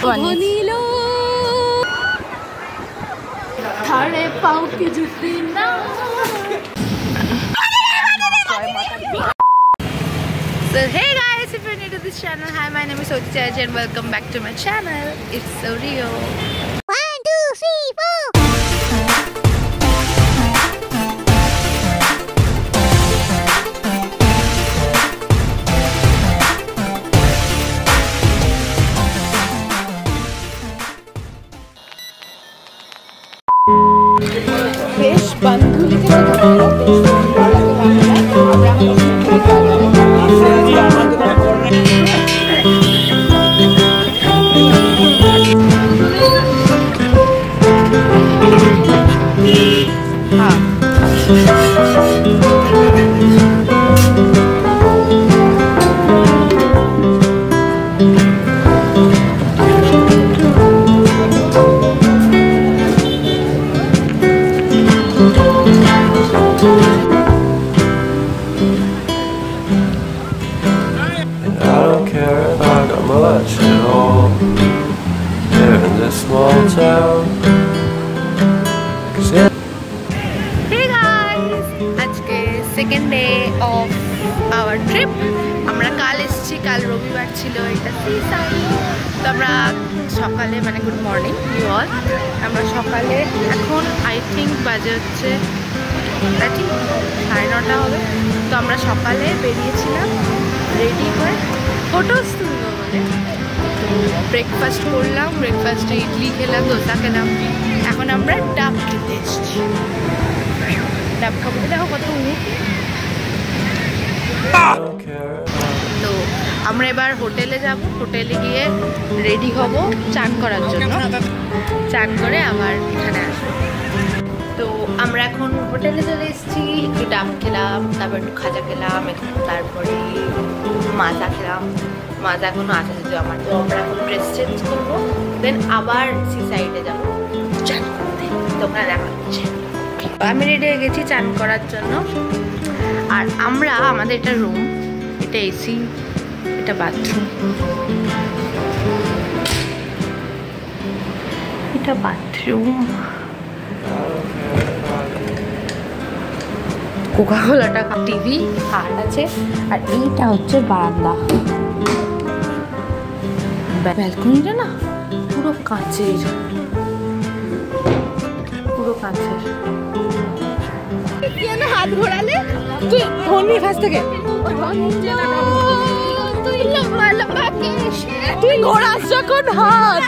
नीलो थारे पाँव के जूते ना। So hey guys, if you're new to this channel, hi, my name is Soti Charji and welcome back to my channel. It's Sorio. 1, 2, 3, 4. বেশ বান্ধবীকে second day of our trip আমরা কাল এসেছি কাল রবিবার ছিল এটা তো আমরা সকালে মানে গুড মর্নিং ইউ অল আমরা সকালে এখন আই থিঙ্ক বাজে হচ্ছে 9:30 হবে তো আমরা সকালে বেরিয়েছিলাম রেডি হয়ে ফটোস তুলবো বলে ব্রেকফাস্ট করলাম ব্রেকফাস্টে ইডলি খেলাম দোসা খেলাম এখন আমরা ডাব খেতে এসেছি ডাব খাবো দেখো কত তো আমরা এবার হোটেলে যাব হোটেলে গিয়ে রেডি হব চান করার জন্য চান করে আবার এখানে আসবো তো আমরা এখন হোটেলে চলে এসেছি একটু ডাব খেলাম তারপর একটু খাজা খেলাম তারপরে মাজা খেলাম মাজা এখনো আছে যদি আমার তো আমরা এখন ড্রেস চেঞ্জ করবো দেন আবার সি সাইডে যাবো চান করতে তোমরা দেখাচ্ছে আমি রেডি হয়ে গেছি চান করার জন্য আর আমরা আমাদের এটা রুম এটা এসি এটা বাথরুম এটা বাথরুম কোকাকোলাটা টিভি খাট আছে আর এইটা হচ্ছে বারান্দা ব্যালকনিটা না পুরো কাঁচের হাত ঘোরালে তুই ধরবি ফাঁস থেকে তুই ঘোরাস যখন হাত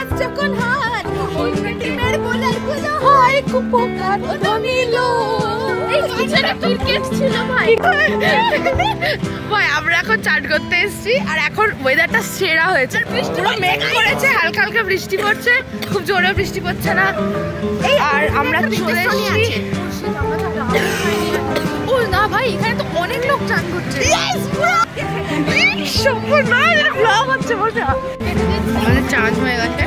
ভাই আমরা এখন চান করতে এসেছি আর এখন ওয়েদারটা সেরা হয়েছে পুরো মেঘ করেছে হালকা হালকা বৃষ্টি পড়ছে খুব জোরে বৃষ্টি পড়ছে না আর আমরা চলে এসেছি ও না ভাই এখানে তো অনেক লোক চান করছে আমাদের চান হয়ে গেছে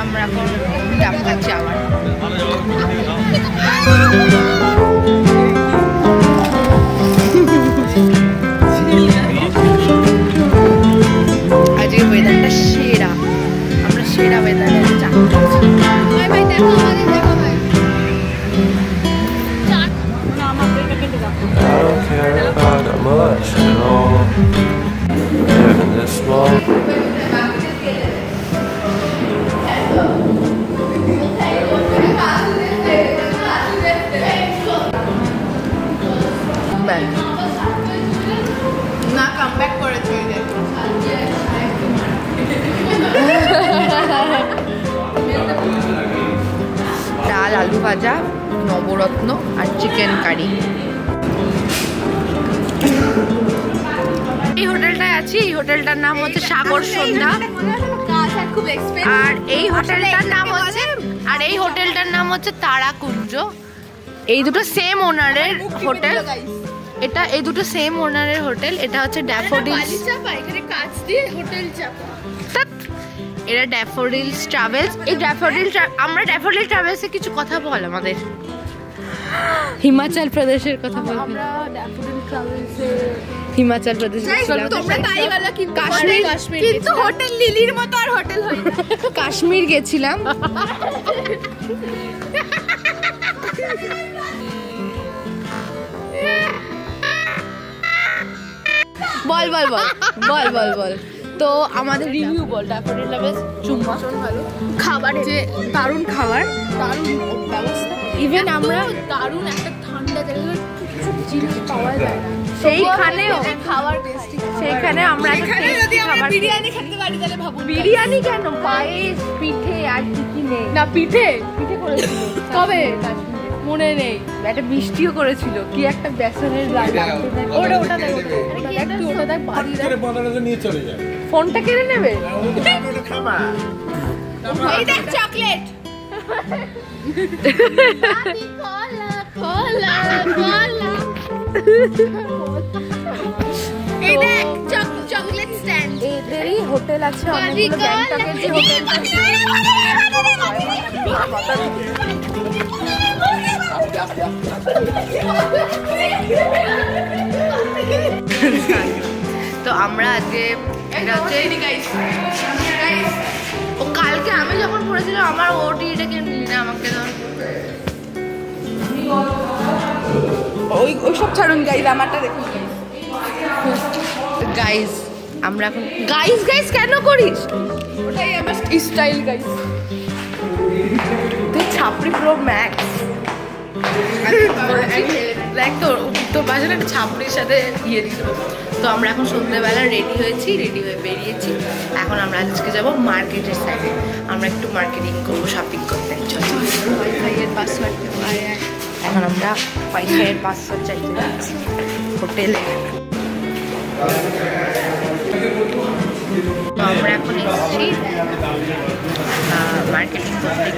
আমরা এখন ডাব খাচ্ছি আবার আজকে ওয়েদারটা সেরা আমরা সেরা ওয়েদারে চান করছি ভাই দেখো আমাদের দেখো ভাই I don't care about much at all. Living this small. না কামব্যাক করেছে ডাল আলু ভাজা নবরত্ন আর চিকেন কারি এই হোটেলটায় আছি এই হোটেলটার নাম হচ্ছে সাগর সন্ধ্যা আর এই হোটেলটার নাম হচ্ছে তারাকুঞ্জ এই দুটো সেম ওনারের হোটেল এটা এই দুটো সেম ওনারের হোটেল এটা হচ্ছে ড্যাফোডিলস এখানে কাজ দিয়ে হোটেল চাপা এরা ড্যাফোডিলস ট্রাভেলস এই আমরা ড্যাফোডিল ট্রাভেলসে কিছু কথা বল আমাদের হিমাচল প্রদেশের কথা বল আমরা ড্যাফোডিল ট্রাভেলসে হিমাচল প্রদেশ গেছিলাম। তোমরা তাই বলো, কিন্তু কাশ্মীর কিন্তু হোটেল লিলির মতো আর হোটেল হয় না। কাশ্মীর গেছিলাম। বল বল বল বল বল বল তো আমাদের রিভিউ বল, তারপরে চুম্মা খাবার যে দারুণ খাবার, দারুণ ব্যবস্থা, ইভেন আমরা দারুণ একটা ঠান্ডা জায়গায় জিনিস পাওয়া যায় না সেইখানেও খাবার টেস্টি। সেইখানে আমরা সেখানে যদি আমরা বিরিয়ানি খেতে পারি তাহলে ভাবুন। বিরিয়ানি কেন, পায়েস, পিঠে আর কি নেই। না পিঠে পিঠে করেছিল কবে মনে নেই, একটা মিষ্টিও করেছিল, কি একটা বেসনের ওটা ওটা দেখ, ওটা দেখ, ওটা দেখ, বাড়ি দেখ, ফোনটা কেড়ে নেবে। এই দেখ চকলেট, কলা কলা, এই দেখ চকলেট স্ট্যান্ড। এদেরই হোটেল আছে অনেকগুলো, গ্যাংটকের যে হোটেলটা। তো আমরা আজকে এটা হচ্ছে ও কালকে আমি যখন পড়েছিলাম আমার ওটি এটাকে নিলি না, আমাকে ধর ওই সব ছাড়ুন গাইজ, আমারটা দেখুন গাইজ। আমরা এখন গাইজ গাইজ কেন করিস? ওটাই আমার স্টাইল গাইজ। তুই ছাপড়ি প্রো ম্যাক্স দেখ, তোর পাশে একটা ছাপড়ির সাথে ইয়ে দিত। তো আমরা এখন সন্ধ্যেবেলা রেডি হয়েছি, রেডি হয়ে বেরিয়েছি। এখন আমরা আজকে যাবো মার্কেটের সাইডে, আমরা একটু মার্কেটিং করবো, শপিং করতে। ওয়াইফাইয়ের পাসওয়ার্ড এখন আমরা ওয়াইফাইয়ের পাসওয়ার্ড চাইতে যাচ্ছি হোটেলে। তো আমরা এখন এসেছি মার্কেটিং করতে,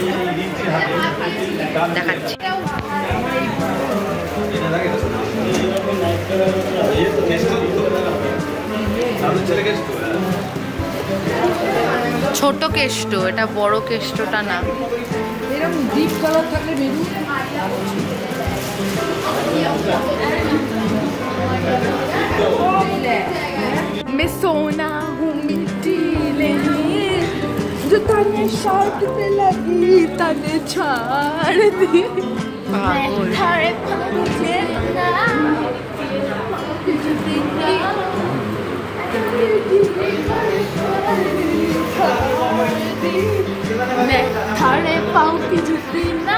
দেখাচ্ছি। ছোট কেষ্ট, এটা বড় কেষ্টটা না। এরকম ডিপ কালার থাকলে মেরু मैं सोना हूँ मिट्टी नहीं, जो तने शर्ट पे लगी तने छाड़ दी। थारे मुझे ना मैं थारे पाँव की जुती ना।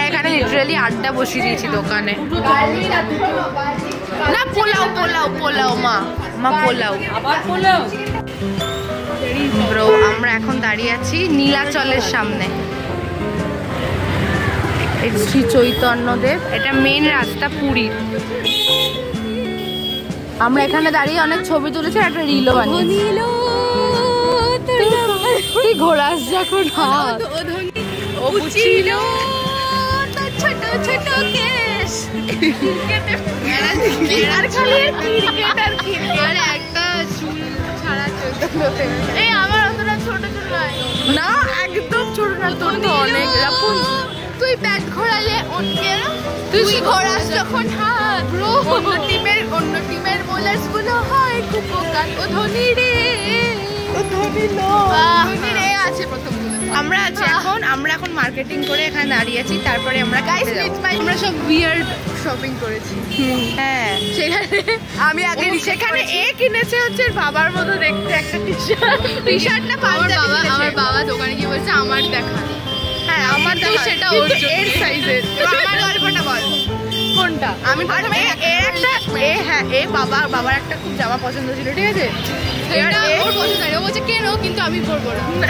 এখানে লিটারালি আড্ডা বসিয়ে দিয়েছি দোকানে। না পোলাও পোলাও পোলাও, মা মা পোলাও, আবার পোলাও। ব্রো আমরা এখন দাঁড়িয়ে আছি নীলাচলের সামনে, শ্রী চৈতন্যদেব, এটা মেন রাস্তা পুরীর। আমরা এখানে দাঁড়িয়ে অনেক ছবি তুলেছি, একটা রিলও বানিয়েছি। তুই ঘোরাস যখন হাত ও ছিল ছোট ছোট কেশ, আর খালি ক্রিকেটার ক্রিকেট, একটা চুল ছাড়া চৈতন্যদেব। এই আমার অতটা ছোট ছোট নয় না, একদম ছোট না, তোর তো অনেক রাপুন। তুই ব্যাট ঘোরালে অন্যের, তুই ঘোরাস যখন হাত, অন্য টিমের বোলার্স গুলো হয় খুব বোকা। ও ধোনি রে, ও ধোনি লো, ধোনি রে আছে প্রথম গুলো। আমরা আছি এখন, আমরা এখন মার্কেটিং করে এখানে দাঁড়িয়ে আছি, তারপরে আমরা গাইস আমরা সব উইয়ার্ড শপিং করেছি। হ্যাঁ সেখানে আমি আগে সেখানে এ কিনেছে হচ্ছে বাবার মতো দেখতে একটা টি শার্ট না পাঞ্জাবি। আমার বাবা দোকানে গিয়ে বলছে আমার দেখা। হ্যাঁ আমার তো সেটা ওর এর সাইজের। আমার গল্পটা বল কোনটা? আমি প্রথমে বাবার একটা খুব জামা পছন্দ ছিল, ঠিক আছে? ওর পছন্দ ও বলছে কেন, কিন্তু আমি পরবো না।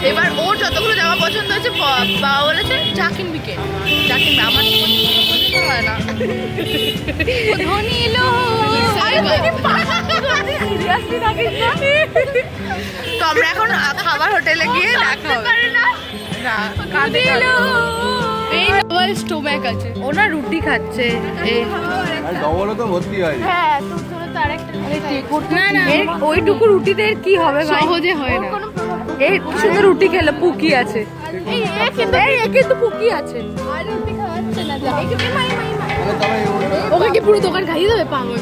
এবার ওর যতগুলো জামা পছন্দ হচ্ছে বাবা বলেছে যা কিনবি কে, যা কিনবি, আমার তো পছন্দ হয় না। ধনী লো, তো আমরা এখন খাবার হোটেলে গিয়ে দেখা হবে না। এই ডবল স্টোম্যাক আছে, ওনা রুটি খাচ্ছে। হ্যাঁ তোর তো আরেকটা না না ওইটুকু রুটিতে এর কি হবে ভাই? সহজে হয় না। এই শুধু রুটি খেলে পুকি আছে, এই কিন্তু কিন্তু পুকি আছে। আর রুটি খাওয়াচ্ছে না, যা এই মাই ওকে কি পুরো দোকান খাইয়ে দেবে পাগল?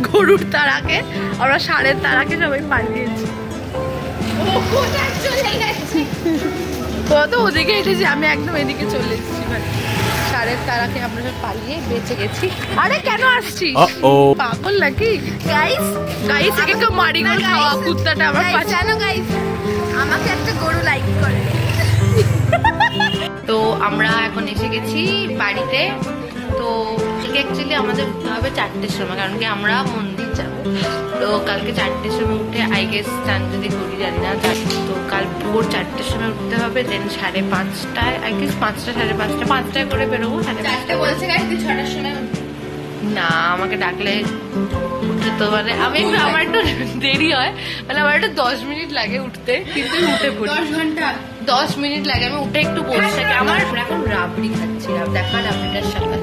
গরুর তারাকে আমরা ষাঁড়ের তারাকে সবাই পালিয়েছি। তো ওদিকে এসেছি, আমি একদম এদিকে চলে এসেছি। ষাঁড়ের তারাকে আমরা সব পালিয়ে বেঁচে গেছি। আরে কেন আসছিস? পাগল নাকি? গাইস গাইস একে কেউ মারিগোল খাওয়া কুত্তাটা আমার পাশে। জানো গাইস আমাকে একটা গরু লাইক করে। তো আমরা এখন এসে গেছি বাড়িতে। তো অ্যাকচুয়ালি আমাদের উঠতে হবে 4টের সময়, কারণ কি আমরা মন্দির যাবো। তো কালকে 4টের সময় উঠে আই গেস চান যদি করি জানি না, তো কাল ভোর 4টের সময় উঠতে হবে। দেন 5:30টায় আই গেস 5টা 5:30 5টায় করে বেরোবো। 4টা বলছে গাইস, তুই 6টার সময় না আমাকে ডাকলে উঠতে তো মানে আমার একটু দেরি হয়, মানে আমার একটু 10 মিনিট লাগে উঠতে, কিন্তু উঠে পড়ি। 10 ঘন্টা 10 মিনিট লাগে, আমি উঠে একটু বসে থাকি। আমার এখন রাবড়ি খাচ্ছি, দেখা রাবড়িটার সাথে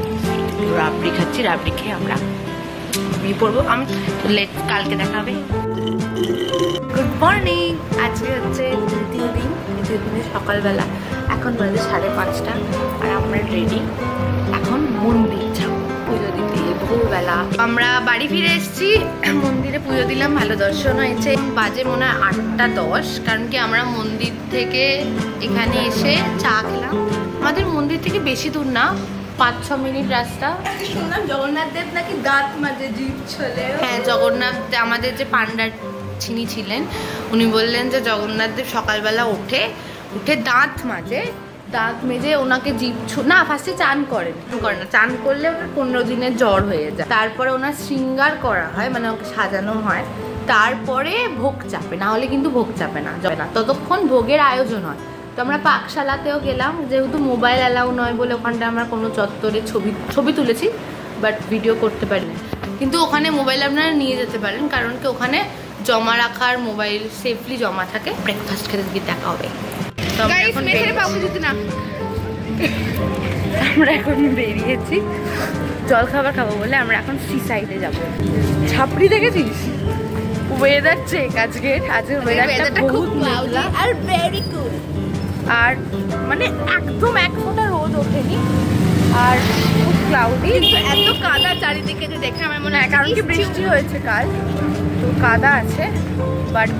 রাবড়ি খাচ্ছি। রাবড়ি খেয়ে আমরা বেরিয়ে পড়বো। আমি কালকে দেখা হবে। গুড মর্নিং, আজকে হচ্ছে দ্বিতীয় দিনের সকালবেলা। এখন বাজে 5:30 আর আমরা রেডি, এখন মন্দির যাবো পুজো দিতে ভোরবেলা। আমরা বাড়ি ফিরে এসেছি, মন্দিরে পুজো দিলাম, ভালো দর্শন হয়েছে। বাজে মনে হয় 8:10, কারণ কি আমরা মন্দির থেকে এখানে এসে চা খেলাম। আমাদের মন্দির থেকে বেশি দূর না, 5-6 মিনিট রাস্তা। শুনলাম জগন্নাথ দেব নাকি দাঁত মাজে জিভ ছলে। হ্যাঁ, জগন্নাথ আমাদের যে পান্ডা যিনি ছিলেন উনি বললেন যে জগন্নাথ দেব সকালবেলা উঠে দাঁত মেজে ওনাকে জিভ না ফার্স্টে চান করেন না, চান করলে ওনার 15 দিনের জ্বর হয়ে যায়। তারপরে ওনার শৃঙ্গার করা হয়, মানে ওকে সাজানো হয়, তারপরে ভোগ চাপে, না হলে কিন্তু ভোগ চাপে না, ততক্ষণ ভোগের আয়োজন হয়। তো আমরা পাকশালাতেও গেলাম, যেহেতু মোবাইল অ্যালাউ নয় বলে ওখানটা আমরা কোনো চত্বরে ছবি তুলেছি, বাট ভিডিও করতে পারিনি। কিন্তু ওখানে মোবাইল আপনারা নিয়ে যেতে পারেন, কারণ কি ওখানে জমা রাখার মোবাইল সেফলি জমা থাকে। ব্রেকফাস্ট খেতে গিয়ে দেখা হবে। আমরা এখন বেরিয়েছি জল খাবার খাবো বলে। আমরা এখন সি সাইডে যাবো। ছাপড়ি দেখেছিস? ওয়েদার চেক আজকে ওয়েদারটা খুব ক্লাউডি আর ভেরি কুল, আর মানে একদম 1 ফোঁটা রোদ ওঠেনি, আর খুব ক্লাউডি। এত কাদা চারিদিকে যে দেখে আমার মনে হয়, কারণ কি বৃষ্টি হয়েছে কাল, তো কাদা আছে। বাট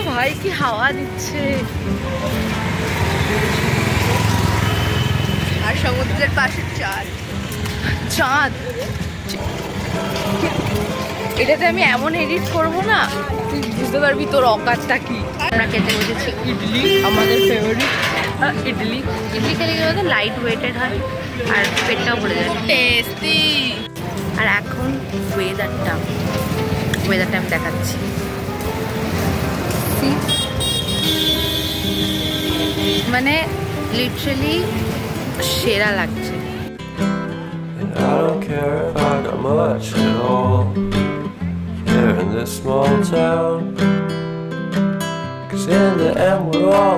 ভাই কি হাওয়া দিচ্ছে, আর সমুদ্রের পাশে চাঁদ। এটাতে আমি এমন এডিট করবো না, তুই বুঝতে পারবি তোর অকাজটা কি। আমরা খেতে বসেছি ইডলি, আমাদের ফেভারিট ইডলি খেলে গেলে লাইট ওয়েটেড হয় আর পেটটাও ভরে যায়, টেস্টি। আর এখন ওয়েদারটা আমি দেখাচ্ছি। মানে লিটারালি সেরা লাগছে। I don't care if I got much at all here in this small town, 'cause in the end we're all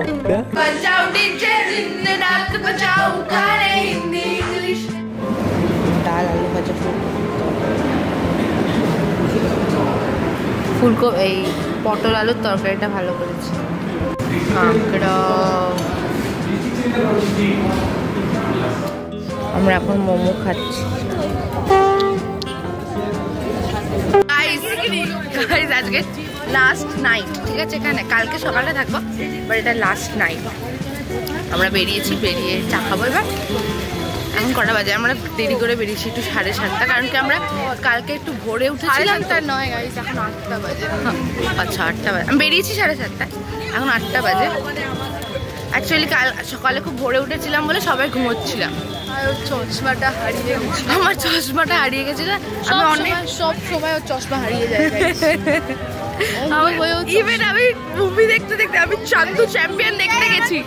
बचाओ डीजे जिन्नात बचाओ गाने हिंदी इंग्लिश। ডাল আলু ভাজা ফুলকো এই পটল আলুর তরকারিটা ভালো করেছি। কাঁকড়া। আমরা এখন মোমো খাচ্ছি। গাইস আজকে লাস্ট নাইট, ঠিক আছে? এখানে কালকে সকালে থাকবো, বাট এটা লাস্ট নাইট। আমরা বেরিয়ে চা খাবো। এবার এখন কটা বাজে? আমরা দেরি করে বেরিয়েছি একটু 7:30, কারণ কি আমরা কালকে একটু ভোরে উঠেছিলাম। 7:30 নয় গাইস, এখন 8টা বাজে। আচ্ছা 8টা বাজে, আমি বেরিয়েছি 7:30, এখন 8টা বাজে। অ্যাকচুয়ালি কাল সকালে খুব ভোরে উঠেছিলাম বলে সবাই ঘুমোচ্ছিলাম। আর ওর চশমাটা হারিয়ে গেছে। আমার চশমাটা হারিয়ে গেছিল। আমি অনেক সব সময় ওর চশমা হারিয়ে যায়। ইভেন আমি মুভি দেখতে আমি চান্দু চ্যাম্পিয়ন দেখতে গেছি,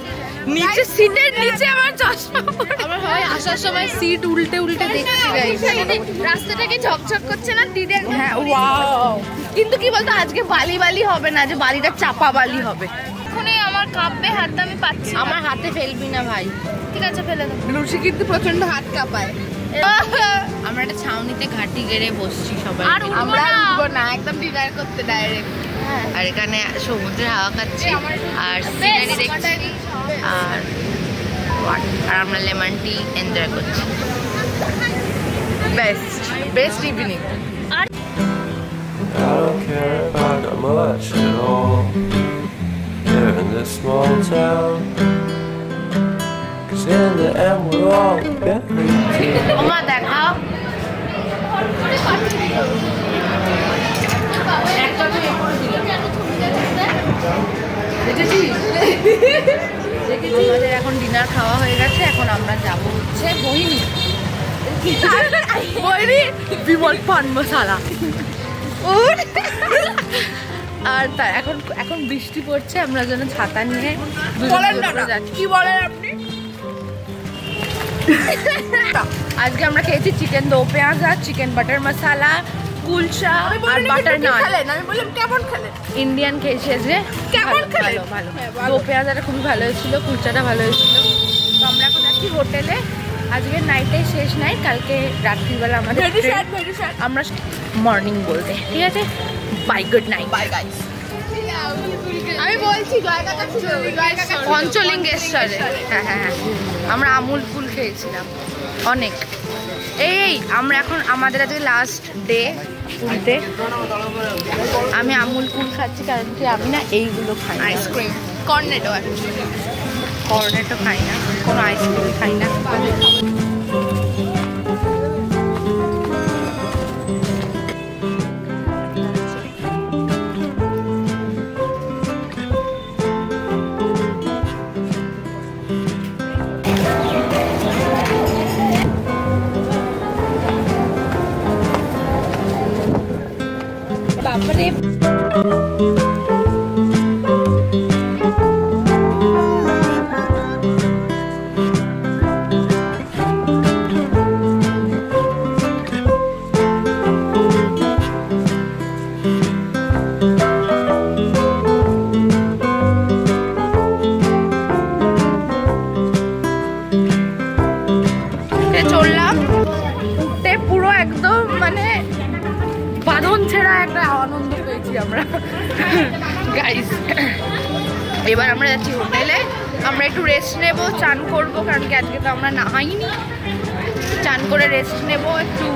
নিচে সিটের নিচে আমার চশমা আমার হয় আসার সময় সিট উল্টে দেখছি গাইস। রাস্তাটাকে ঝকঝক করছে না দিদি? হ্যাঁ ওয়াও। কিন্তু কি বলতো, আজকে বালি হবে না, যে বালিটা চাপা বালি হবে। এখনই আমার কাঁপবে হাতটা, আমি পাচ্ছি। আমার হাতে ফেলবি না ভাই। ঠিক আছে ফেলে দাও। লুচি কিন্তু প্রচন্ড হাত কাঁপায়। আমরা একটা ছাউনিতে ঘাটি গেড়ে বসছি সবাই, আর আমরা উঠবো না, একদম ডিনার করতে ডাইরেক্ট। আর এখানে সমুদ্রের হাওয়া খাচ্ছি আর সিনারি দেখছি, আর আমরা লেমন টি এনজয় করছি। Best evening. I don't care if I got much at all here in this small town, 'cause in the end we're all buried together. ওমা দেখাও আমাদের এখন ডিনার খাওয়া হয়ে গেছে, এখন আমরা যাবো হচ্ছে বহিনী বিমল পান মশালা। আর তা এখন বৃষ্টি পড়ছে, আমরা যেন ছাতা নিয়ে যাচ্ছি। কি বলেন আপনি? আজকে আমরা খেয়েছি চিকেন দো পেঁয়াজ আর চিকেন বাটার মশালা, কুলচা আর বাটার নান। আমি বললাম কেমন খেলেন? ইন্ডিয়ান খেয়েছি আজকে। কেমন খেলেন? ভালো দো পেঁয়াজাটা খুবই ভালো হয়েছিল, কুলচাটা ভালো হয়েছিল। তো আমরা এখন যাচ্ছি হোটেলে। আজকে নাইটে শেষ নাইট, কালকে রাত্রিবেলা আমাদের আমরা মর্নিং বলতে, ঠিক আছে? Bye, good night, bye guys. আমি বলছি পঞ্চলিঙ্গেশ্বরে। হ্যাঁ, আমরা আমুল কুল খেয়েছিলাম অনেক। এই আমরা এখন আমাদের আজকে লাস্ট ডে পুরীতে। আমি আমুল কুল খাচ্ছি কারণ কি আমি না এইগুলো খাই, আইসক্রিম কর্নেটো খাই না, কোনো আইসক্রিম খাই না। বাপরে চললাম উঠতে পুরো একদম মানে বাঁধন ছেড়া একটা আনন্দ পেয়েছি আমরা গাইস। এবার আমরা যাচ্ছি হোটেলে, আমরা একটু রেস্ট নেব, চান করবো কারণ কি আজকে তো আমরা নাহাইনি। চান করে রেস্ট নেব একটু,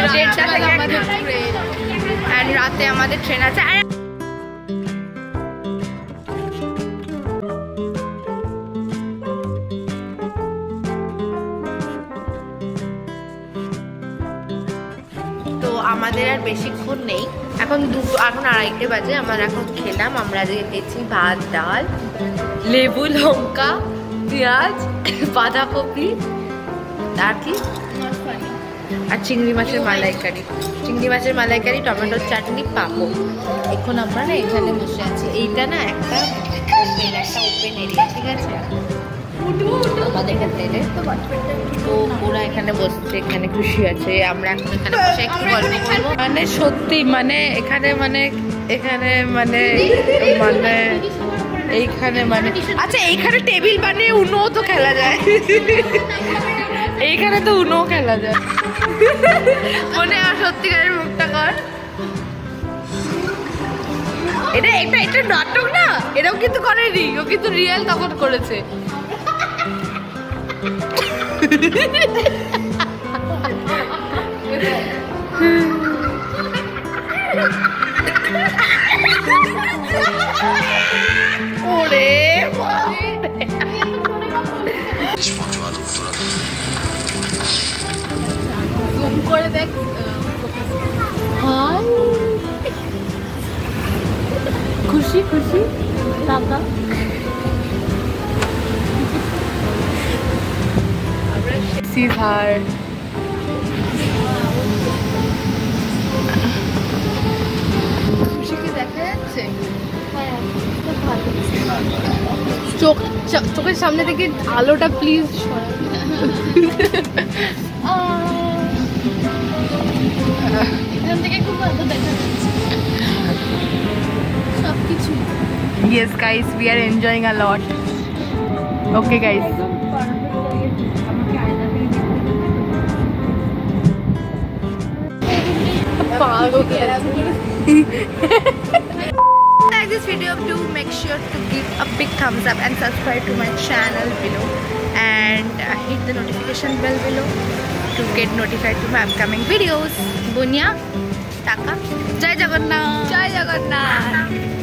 1:30 থেকে আমাদের ট্রেন, অ্যান্ড রাতে আমাদের ট্রেন আছে। তো আমাদের আর বেশিক্ষণ নেই, এখন 2:30 বাজে। আমরা এখন খেলাম, আমরা আজকে খেয়েছি ভাত, ডাল, লেবু, লঙ্কা, পেঁয়াজ, বাঁধাকপি, আর কি আর চিংড়ি মাছের মালাইকারি, টমেটোর চাটনি, পাঁপড়। এখন আমরা না এখানে বসে আছি, এইটা না একটা ওপেন এরিয়া, ঠিক আছে? আমাদের হোটেলে তো ওরা এখানে বসছে, এখানে খুশি আছে, আমরা এখন এখানে বসে একটু গল্প করবো। মানে সত্যি মানে এখানে আচ্ছা এইখানে টেবিল বানিয়ে উনো তো খেলা যায়, এইখানে তো উনো খেলা যায়। মনে আর সত্যিকারের মুখটা কর, এটা নাটক না, এটাও কিন্তু করেনি, ও কিন্তু রিয়েল তখন করেছে। ওরে জুম করে দেখ, খুশি টাকা। সিভার খুশিকে দেখা যাচ্ছে, চোখের সামনে থেকে আলোটা প্লিজ এখান থেকে খুব ভালো দেখা যাচ্ছে সবকিছু। Yes guys, we are enjoying a lot. Okay guys. Like this video, do make sure to give a big thumbs up and subscribe to my channel below and hit the notification bell below. to get notified to my upcoming videos. Bunya, taka. Jai Jagannath. Joy Jagannath.